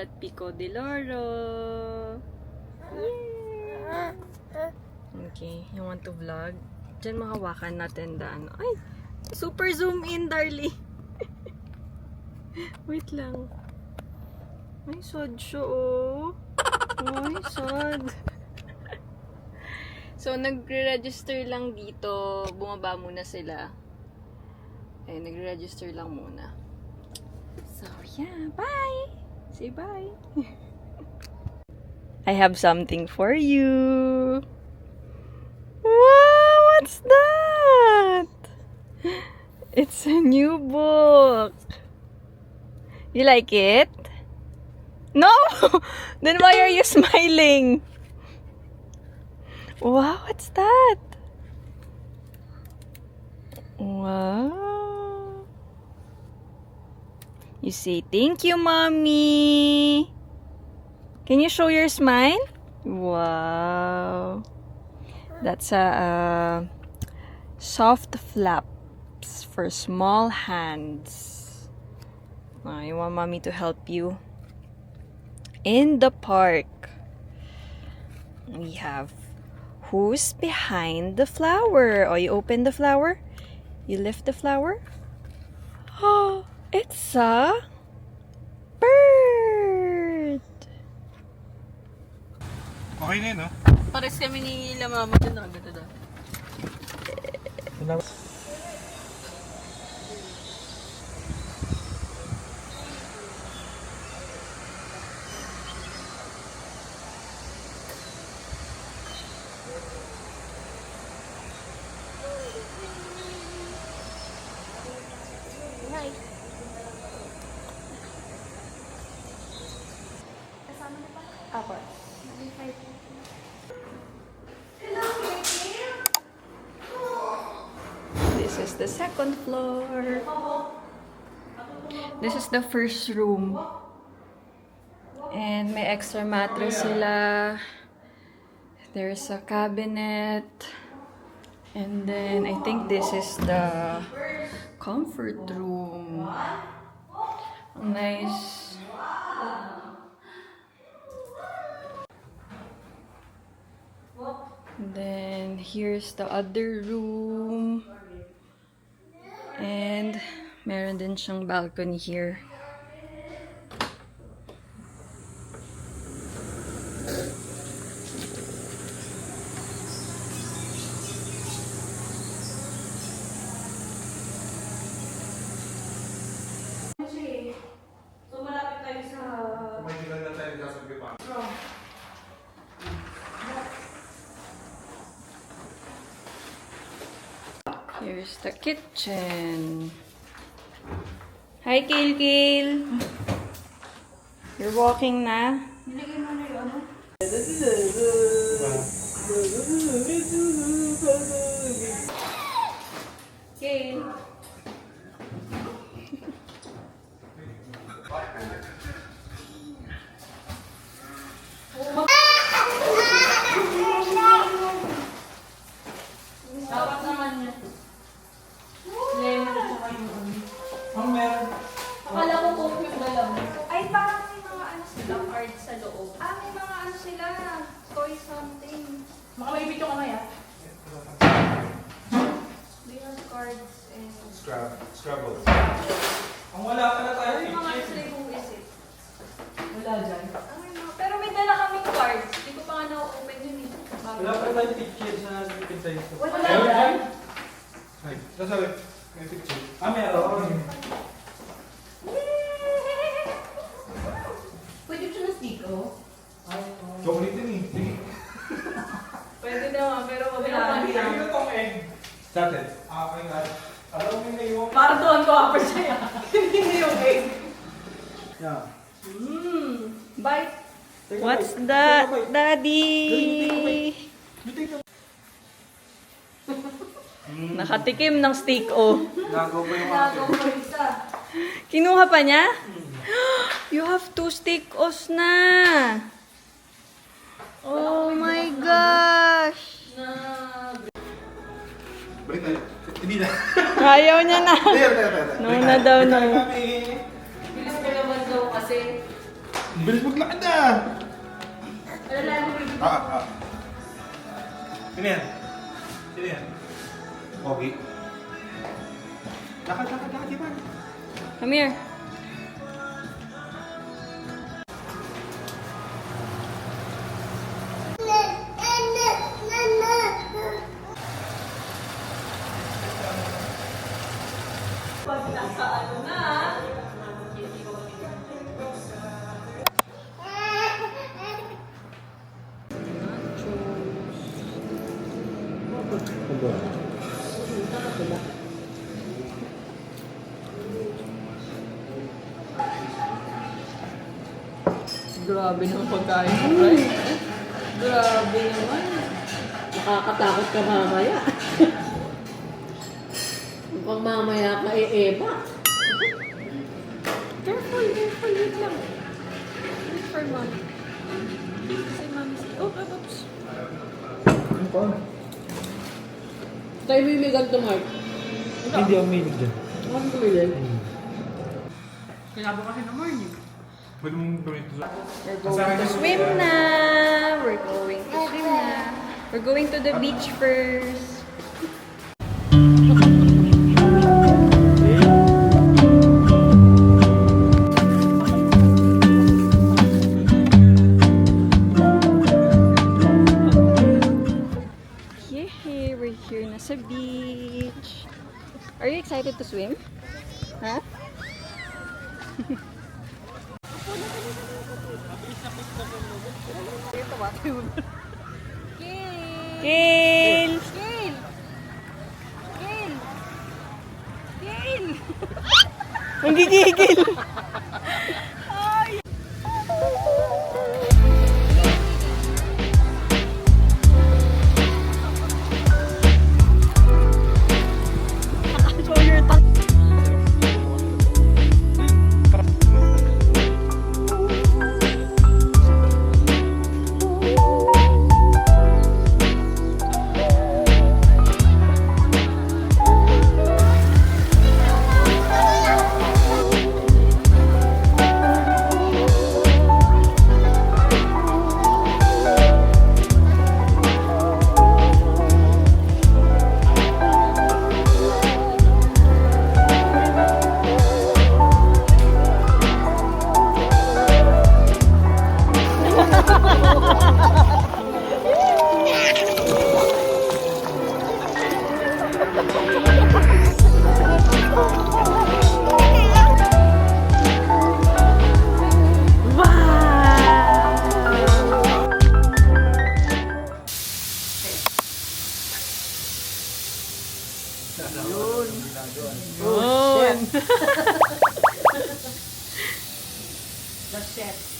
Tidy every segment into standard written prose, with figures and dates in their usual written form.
at Pico de Loro. Yeah. Okay, you want to vlog? Diyan makawakan natin daan. Ay! Super zoom in, darling. Wait lang. Ay, sad siya, oh. Ay, sad. So, nagre-register lang dito. Bumaba muna sila. Ay, nagre-register lang muna. So, yeah. Bye! Say bye! I have something for you. Wow! What's that? It's a new book. You like it? No! Then why are you smiling? Wow, what's that? Wow. You say, thank you, Mommy. Can you show your smile? Wow. That's a soft flaps for small hands. You want Mommy to help you? In the park, we have who's behind the flower? Oh, you open the flower, you lift the flower. Oh, it's a bird. Okay na yun, no? Pares kami ni Mama dun. Ganda daw. Apo. This is the second floor. This is the first room. And may extra mattress sila. There's a cabinet. And then I think this is the comfort room. Nice. Then here's the other room. And meron din siyang balcony here. So malapit tayo sa... Kumagilan na tayo nagkasabay pa. Here's the kitchen. Hi, Kale Kale. You're walking na? Nilagay mo na yung ano? Kale. Dapat naman yan. Lemon at saka yung ano. Ang meron. Akala ko coke yung dalaw. Ay, parang may mga ano sila. Cards sa loob. May mga ano sila. Toy something. Baka may video ka maya. They have cards and... Scrabble. Ang wala pa na tayo. May mga ano sila yung who is it. Wala dyan. May mga... Pero may dala kaming cards. Hindi ko pa nga na-open yun eh. Wala pa na tayo picture na pintay. Wala dyan. Ay, nasabi. May picture. Meron. Pwede siya na stick, oh. Chocolate din eh. Sige. Pwede naman, pero wag Pero na. pwede. Ano itong egg? Sa atin? Okay nga. Alam mo na yung... Para doon ko upper siya. Hindi na yung egg. Yeah. Bite. What's that, Daddy? Nakatikim ng steak, oh. Nagaw pa yung mga... Nagaw ko isa. Kinuha pa niya? You have 2 steak-os na. Oh my gosh. Balik tayo. Hindi na. Ayaw niya na. Tayo. No na daw, no. Bilis ko naman daw kasi. Bilis maglakad na! Ah. Sino yan? Sino yan? Pogi. Lakad, Ivan. Come here. Pag nasa ano na, Grabe naman pagkain mo, right? Grabe naman. Nakakatakot ka mamaya. Mukhang mamaya ka Eva. Careful, wait lang. Wait for mom. Say mommy. Oops. Ano pa? Tayo mimigan to, Mark. Hindi ako milig dyan. Ano ko yun? kinabukasin na morning. Pwede mong gawin ito. We're going to swim na. We're going to the beach first. Yay! We're here na sa beach. Are you excited to swim? Huh? Gail! Gail! Gail! Gail! Ang gigigil! Show your tongue.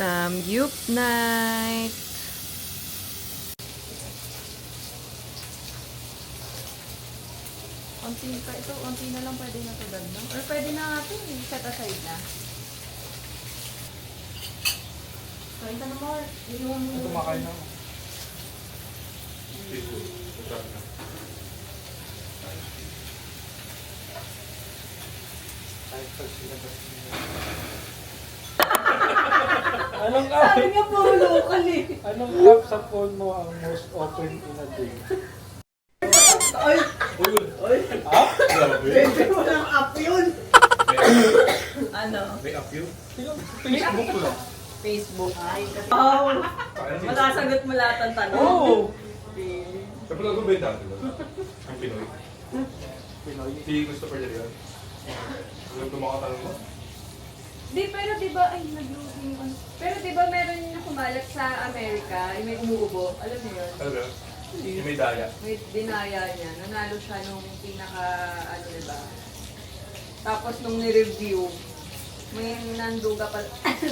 Samgyup night. Konti na lang pwede na ito no? Or pwede na natin set aside na. So, ito na more. Yung... Kumakain ako. Anong app? Sabi nga puro local eh. Anong app sa phone mo ang most open in a day? Ay! App? Grabe. Pwede mo ng app yun. Ano? May app yun? Facebook ko lang. Facebook. Ay, kasi... Oh! Masasagot mo lahat ng tanong. Oo! Sa pala ko ba yung dati ba? Ang Pinoy. Pinoy? Si Christopher De Leon. Alam ko makatanong mo? Di, pero di ba, ay, nag-loading ano. Pero di ba meron na kumalat sa Amerika, yung may umuubo, alam niyo yun? Ano ba? Yung may daya. May dinaya niya, nanalo siya nung pinaka, ano diba? Tapos nung ni-review, may nanduga pa,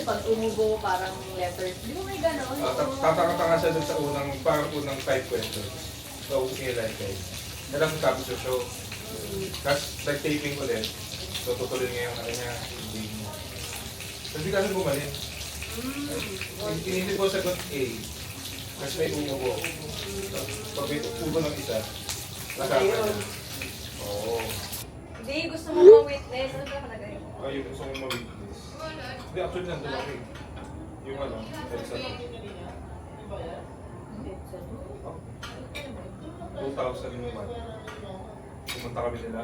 pag umubo, parang letters. Di ba may gano'n? Tataka siya dun sa parang unang 5 questions. So, like guys. Alam ko tapos sa show. Tapos, taping ulit. So, tutuloy ngayon ano niya, hindi mo. Kasi kasi bumalik. Inisip ko sagot A. Kasi may umubo. Pag may ubo ng isa, nakaka niya. Oo. Hindi, gusto mo ma-witness. Ano ba nakalagay? Ayun, gusto kong ma-witness. Hindi, actually nandun ako eh. Yung ano, EDSA 2001. Pumunta kami nila.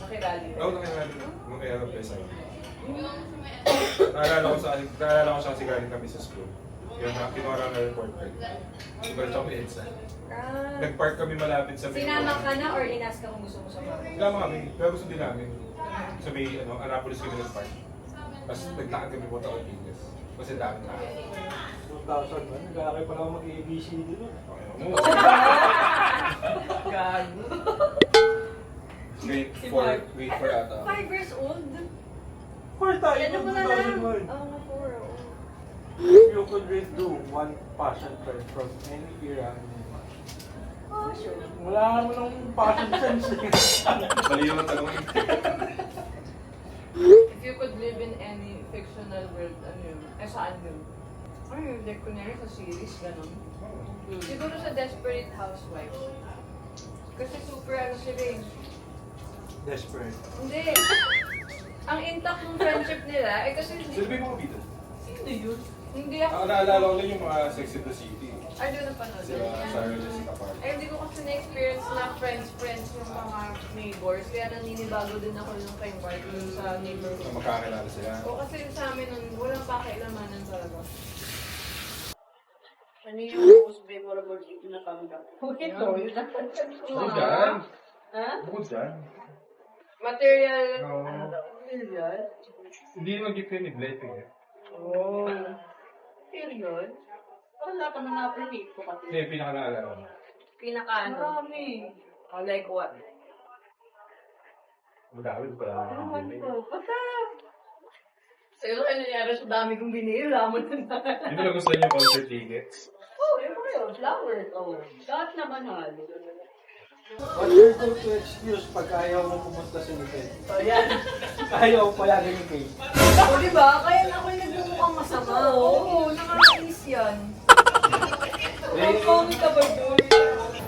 Makirali. Oo, nakilala ko. Nung aeroplane sa'yo. Naalala ko siya kasi galing kami sa school. Yung kinuha lang na report card. Ibalik ako EDSA. Nag-park kami malapit sa may... Sinama ka na or inas ka kung gusto mo sa mga? Sinama kami. Pero gusto din namin. Sa may Annapolis kami nag-park. Tapos naglakad kami punta Ortigas. Kasi dami na. 2001, nag-aaral pa lang mag-ABC dito. Gago. Grade 4 ata. 5 years old? First time, Yan mo na lang. 2001. Oo, 4. You could really do one passion friend from any era. Oh, sure. Wala mo nang passion friends. Mali yung tanong. If you could live in any fictional world, ano yun? Saan yun? Ay, like, kunyari sa series, gano'n. Siguro sa Desperate Housewives. Kasi super ano sila eh. Desperate. Hindi. Ang intact ng friendship nila, eh kasi Sino ba yung mga bida? Sino yun? Hindi ako. Naalala ko lang yung mga Sex in the City. Ay, doon napanood. Sila Sarah Jessica Parker. Ay, hindi ko kasi na-experience na friends yung mga neighbors. Kaya naninibago din ako yung kay Mark dun sa neighborhood. Na magkakilala sila. O kasi sa amin nun, walang pakialamanan talaga. Ano yung most memorable dito na tanggap? Ito, yun ang Bukod dyan. Ha? Bukod dyan. Material, Oo. Ano daw? Million? Hindi naman gift yun ni Blake eh. Oh. Period? Wala ka na na-appreciate ko kasi. Hindi, pinakanaalala ko. Pinaka ano? Marami. Oh, like what? Madami ko pala. Ewan ko. Basta, Sa'yo kayo nangyari sa dami kong binili, wala mo dun na. Hindi mo lang gusto niyo concert tickets. Oh, yun pa yun, flowers. Oh. lahat naman halos. What's your go-to excuse pag ayaw mo pumunta sa event? So, yan. Ayaw palagi ni Kate. O, diba? Kaya na ako yung nagmumukhang masama. Oo, nakakainis yan. Ang pangit ka ba doon?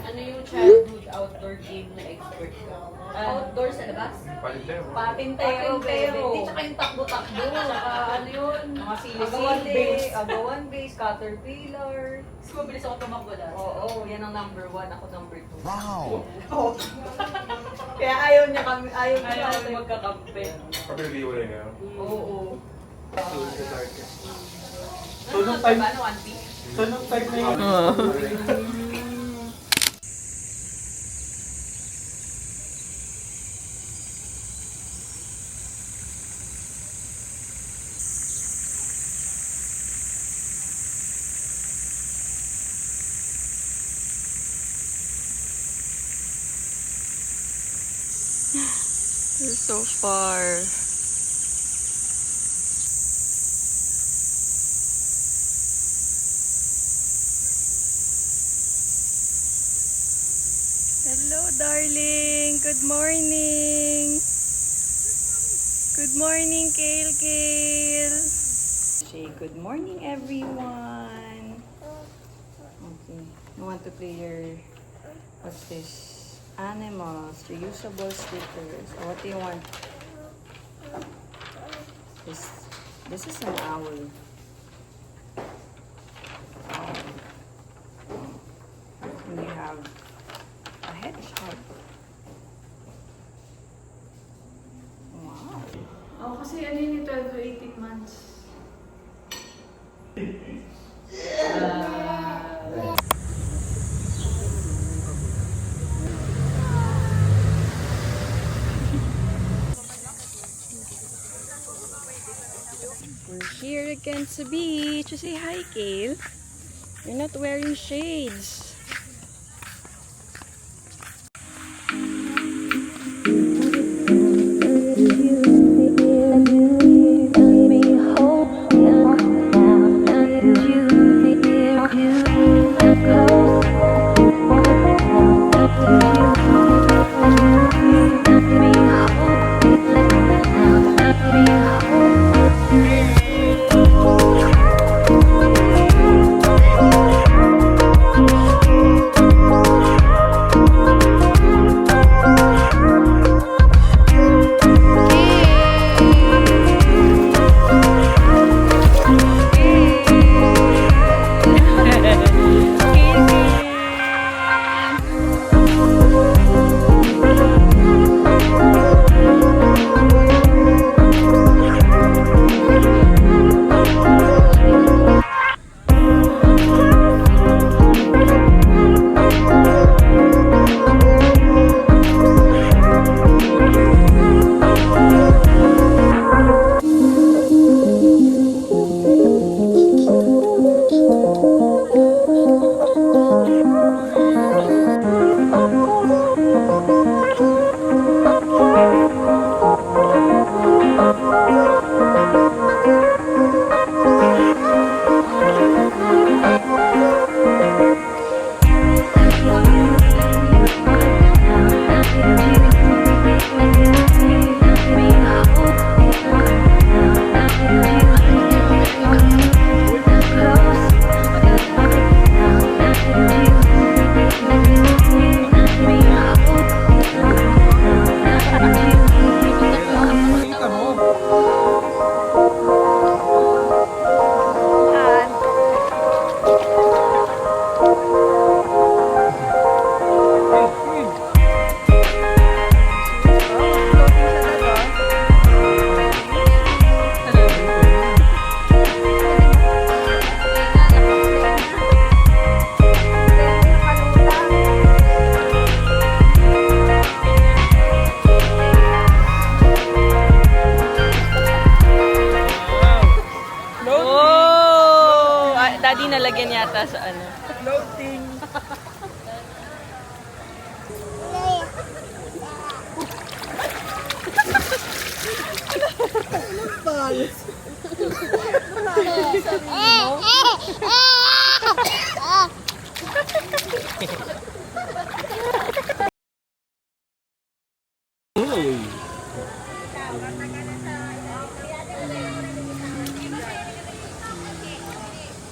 Ano yung childhood outdoor game na expert ka? Outdoor sa labas? Palintero. Patintero, bebe. Hindi, tsaka yung takbo-takbo. Tsaka ano yun? Mga sili-sili. Agawan base, caterpillar. Mas mabilis ako tumakbo dati. Oo, yan ang number 1. Ako number 2. Wow! Kaya ayaw niya kami, ayaw niya Ayaw kami kami magkakampi. Kapag-review rin yun. Oo. So, nung time, Ano, One Piece? so, nung time na yun, We're so far. Hello, darling. Good morning. Good morning, Kale Kale. Say good morning, everyone. Okay. You want to play your, what's this? Animals, reusable stickers. Or what do you want? This is an owl. And you have a hedgehog. Wow. Oh, kasi ano yun, 12 to 18 months. We're here against the beach. You say hi, Kale. You're not wearing shades.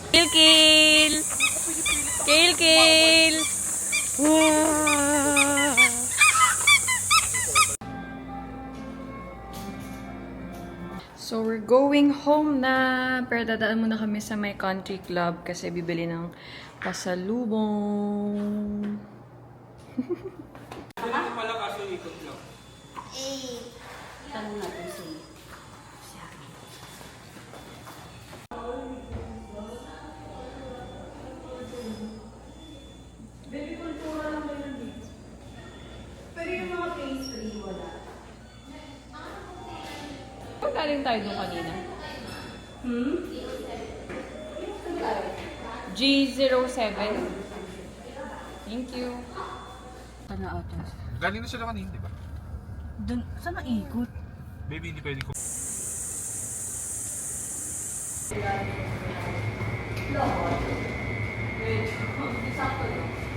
Kill, kill! Kill, kill! Wow! So, we're going home na. Pero dadaan muna kami sa my country club kasi bibili ng pasalubong. Galing tayo doon kanina. G07. Thank you. Galing na sila kanina, di ba? Dun, saan ang ikot? Baby, hindi pwede ko. Sakto lang.